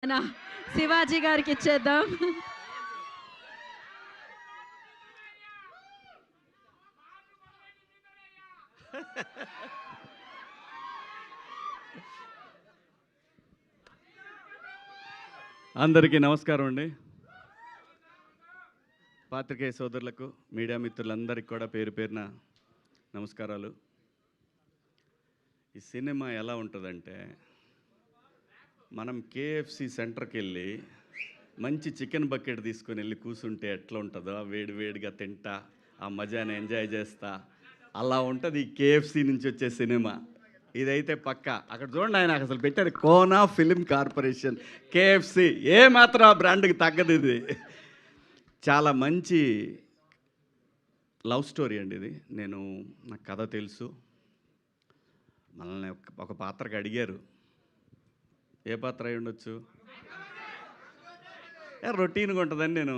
మన శివాజీ గారికి ఇచ్చేద్దాం. అందరికీ నమస్కారం అండి. పాత్రికేయ సోదరులకు, మీడియా మిత్రులందరికీ కూడా పేరు పేరున నమస్కారాలు. ఈ సినిమా ఎలా ఉంటుందంటే, మనం కేఎఫ్సి సెంటర్కి వెళ్ళి మంచి చికెన్ బకెట్ తీసుకొని వెళ్ళి కూర్చుంటే ఎట్లా ఉంటుందో వేడి వేడిగా తింటా ఆ మజాని ఎంజాయ్ చేస్తా, అలా ఉంటుంది ఈ కేఎఫ్సి నుంచి వచ్చే సినిమా. ఇదైతే పక్క. అక్కడ చూడండి, ఆయన అసలు పెట్టారు కోనా ఫిలిం కార్పొరేషన్, కేఎఫ్సి. ఏ మాత్రం ఆ బ్రాండ్కి తగ్గదు. ఇది చాలా మంచి లవ్ స్టోరీ అండి. ఇది నాకు కథ తెలుసు. మనల్ని ఒక పాత్రకి అడిగారు, ఏ పాత్ర అయి ఉండొచ్చు, రొటీన్గా ఉంటుందని నేను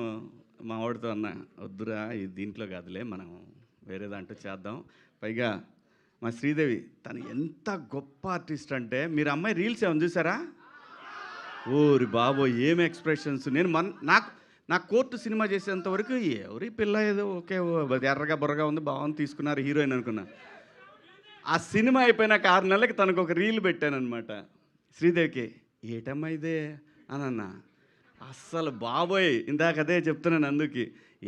మా వాడితో అన్నా, వద్దురా ఇది దీంట్లో కాదులే, మనం వేరే దాంట్లో చేద్దాం. పైగా మా శ్రీదేవి తను ఎంత గొప్ప ఆర్టిస్ట్ అంటే, మీరు అమ్మాయి రీల్స్ ఏమైనా చూసారా? ఓరి బాబో ఏం ఎక్స్ప్రెషన్స్! నాకు కోర్టు సినిమా చేసేంత వరకు ఎవరి పిల్ల ఏదో ఓకే ఎర్రగా బుర్రగా ఉంది, బాగుంది, తీసుకున్నారు హీరోయిన్ అనుకున్నా. ఆ సినిమా అయిపోయినాక 6 నెలలకి తనకు ఒక రీల్ పెట్టానమాట శ్రీదేవికి. ఏటమ్మా ఇదే అని అన్నా. అస్సలు బాబోయ్, ఇందాక అదే చెప్తున్నాను. అందుకు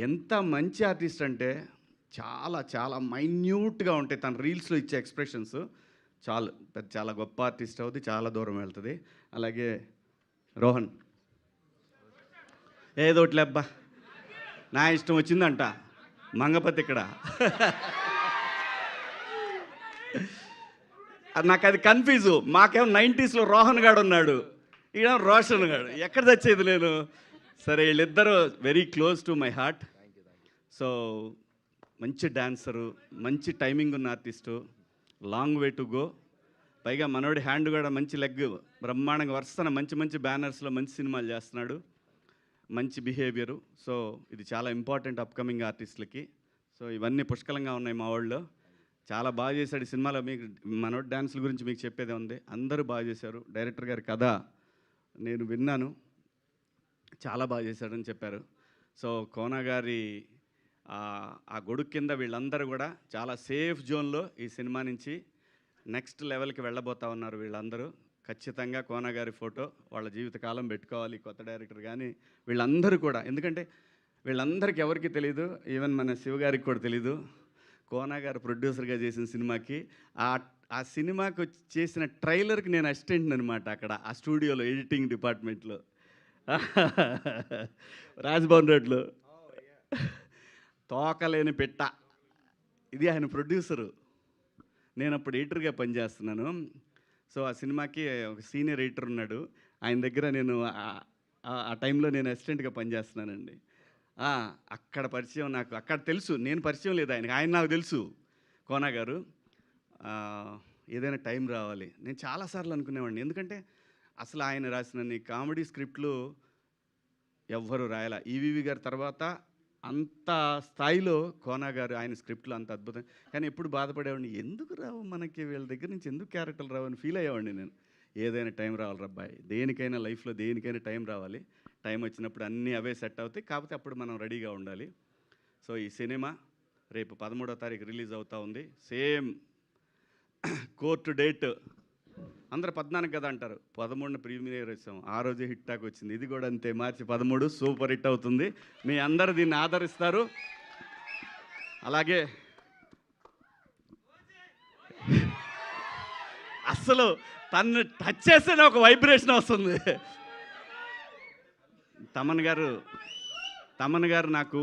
ఎంత మంచి ఆర్టిస్ట్ అంటే చాలా చాలా మైన్యూట్గా ఉంటాయి తన రీల్స్లో ఇచ్చే ఎక్స్ప్రెషన్స్. చాలా గొప్ప ఆర్టిస్ట్ అవుతుంది, చాలా దూరం వెళ్తుంది. అలాగే రోహన్ ఏదోట్లే అబ్బా, నా ఇష్టం వచ్చిందంట మంగపతి ఇక్కడ. నాకు అది కన్ఫ్యూజు. మాకేమో 90స్లో రోహన్ గాడు ఉన్నాడు, ఈడ రోషన్ గాడు, ఎక్కడ తెచ్చేది నేను. సరే, వీళ్ళిద్దరూ very close to my heart. So మంచి డాన్సరు, మంచి టైమింగ్ ఉన్న artist, long way to go. పైగా మనోడి హ్యాండ్ కూడా మంచి లెగ్, బ్రహ్మాండంగా వరుసన మంచి మంచి బ్యానర్స్లో మంచి సినిమాలు చేస్తున్నాడు, మంచి బిహేవియరు. సో ఇది చాలా ఇంపార్టెంట్ అప్కమింగ్ ఆర్టిస్టులకి. సో ఇవన్నీ పుష్కలంగా ఉన్నాయి మా వాళ్ళు. చాలా బాగా చేశాడు ఈ సినిమాలో. మీకు మనోడి డ్యాన్సుల గురించి మీకు చెప్పేదే ఉంది, అందరూ బాగా చేశారు. డైరెక్టర్ గారి కథ నేను విన్నాను, చాలా బాగా చేశాడని చెప్పారు. సో కోనా గారి ఆ గొడుగు కింద వీళ్ళందరూ కూడా చాలా సేఫ్ జోన్లో ఈ సినిమా నుంచి నెక్స్ట్ లెవెల్కి వెళ్ళబోతా ఉన్నారు వీళ్ళందరూ. ఖచ్చితంగా కోనా గారి ఫోటో వాళ్ళ జీవితకాలం పెట్టుకోవాలి, కొత్త డైరెక్టర్ కానీ వీళ్ళందరూ కూడా. ఎందుకంటే వీళ్ళందరికీ ఎవరికి తెలీదు, ఈవెన్ మన శివగారికి కూడా తెలీదు. కోనా గారు ప్రొడ్యూసర్గా చేసిన సినిమాకి ఆ సినిమాకి చేసిన ట్రైలర్కి నేను అసిస్టెంట్ అనమాట అక్కడ ఆ స్టూడియోలో, ఎడిటింగ్ డిపార్ట్మెంట్లో, రాజ్భవన్ రోడ్లో. తోకలేని పెట్ట, ఇది ఆయన ప్రొడ్యూసరు. నేను అప్పుడు ఎడిటర్గా పనిచేస్తున్నాను. సో ఆ సినిమాకి ఒక సీనియర్ ఎడిటర్ ఉన్నాడు, ఆయన దగ్గర నేను ఆ టైంలో నేను అసిస్టెంట్గా పనిచేస్తున్నానండి. అక్కడ పరిచయం, నాకు అక్కడ తెలుసు, నేను పరిచయం లేదు ఆయనకి, ఆయన నాకు తెలుసు. కోనా గారు ఏదైనా టైం రావాలి. నేను చాలాసార్లు అనుకునేవాడిని, ఎందుకంటే అసలు ఆయన రాసిన కామెడీ స్క్రిప్ట్లు ఎవ్వరు రాయాల. ఈవీవి గారి తర్వాత అంత స్థాయిలో కోనా గారు ఆయన స్క్రిప్ట్లు అంత అద్భుతం. కానీ ఎప్పుడు బాధపడేవాడిని, ఎందుకు రావు మనకి వీళ్ళ దగ్గర నుంచి, ఎందుకు క్యారెక్టర్లు రావు అని ఫీల్ అయ్యేవాడిని నేను. ఏదైనా టైం రావాలి రబ్బాయి, దేనికైనా లైఫ్లో దేనికైనా టైం రావాలి. టైం వచ్చినప్పుడు అన్నీ అవే సెట్ అవుతాయి, కాకపోతే అప్పుడు మనం రెడీగా ఉండాలి. సో ఈ సినిమా రేపు 13వ తారీఖు రిలీజ్ అవుతూ ఉంది. సేమ్ కోర్టు డేట్ అందరూ 14 కదా అంటారు, 13న ప్రీమియర్ వచ్చాం, ఆ రోజే హిట్ టాక్ వచ్చింది. ఇది కూడా అంతే, మార్చి 13 సూపర్ హిట్ అవుతుంది. మీ అందరు దీన్ని ఆదరిస్తారు. అలాగే అస్సలు తను టచ్ చేస్తేనే ఒక వైబ్రేషన్ వస్తుంది. తమన్ గారు నాకు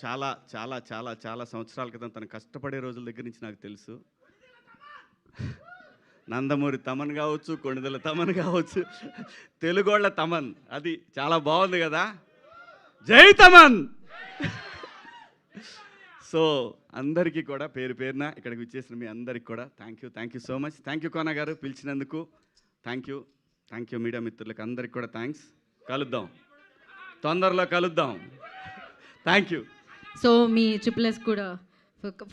చాలా చాలా చాలా చాలా సంవత్సరాల క్రితం తను కష్టపడే రోజుల దగ్గర నుంచి నాకు తెలుసు. నందమూరి తమన్ కావచ్చు, కొణిదెల తమన్ కావచ్చు, తెలుగోళ్ళ తమన్, అది చాలా బాగుంది కదా. జై తమన్. సో అందరికీ కూడా పేరు పేరున ఇక్కడికి వచ్చేసిన మీ అందరికీ కూడా thank you so much. Thank you Kona గారు పిలిచినందుకు. థ్యాంక్ యూ మీడియా మిత్రులకు అందరికీ కూడా థ్యాంక్స్. కలుద్దాం, తొందరలో కలుద్దాం. Thank you. So me triple S కూడా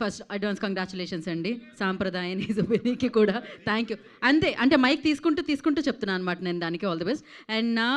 ఫస్ట్ అడ్వాన్స్ కంగ్రాచులేషన్స్ అండి సాంప్రదాయని సుబినికి కూడా థ్యాంక్ యూ అంతే అంటే మైక్ తీసుకుంటూ చెప్తున్నాను అనమాట నేను దానికి ఆల్ ది బెస్ట్ అండ్ నా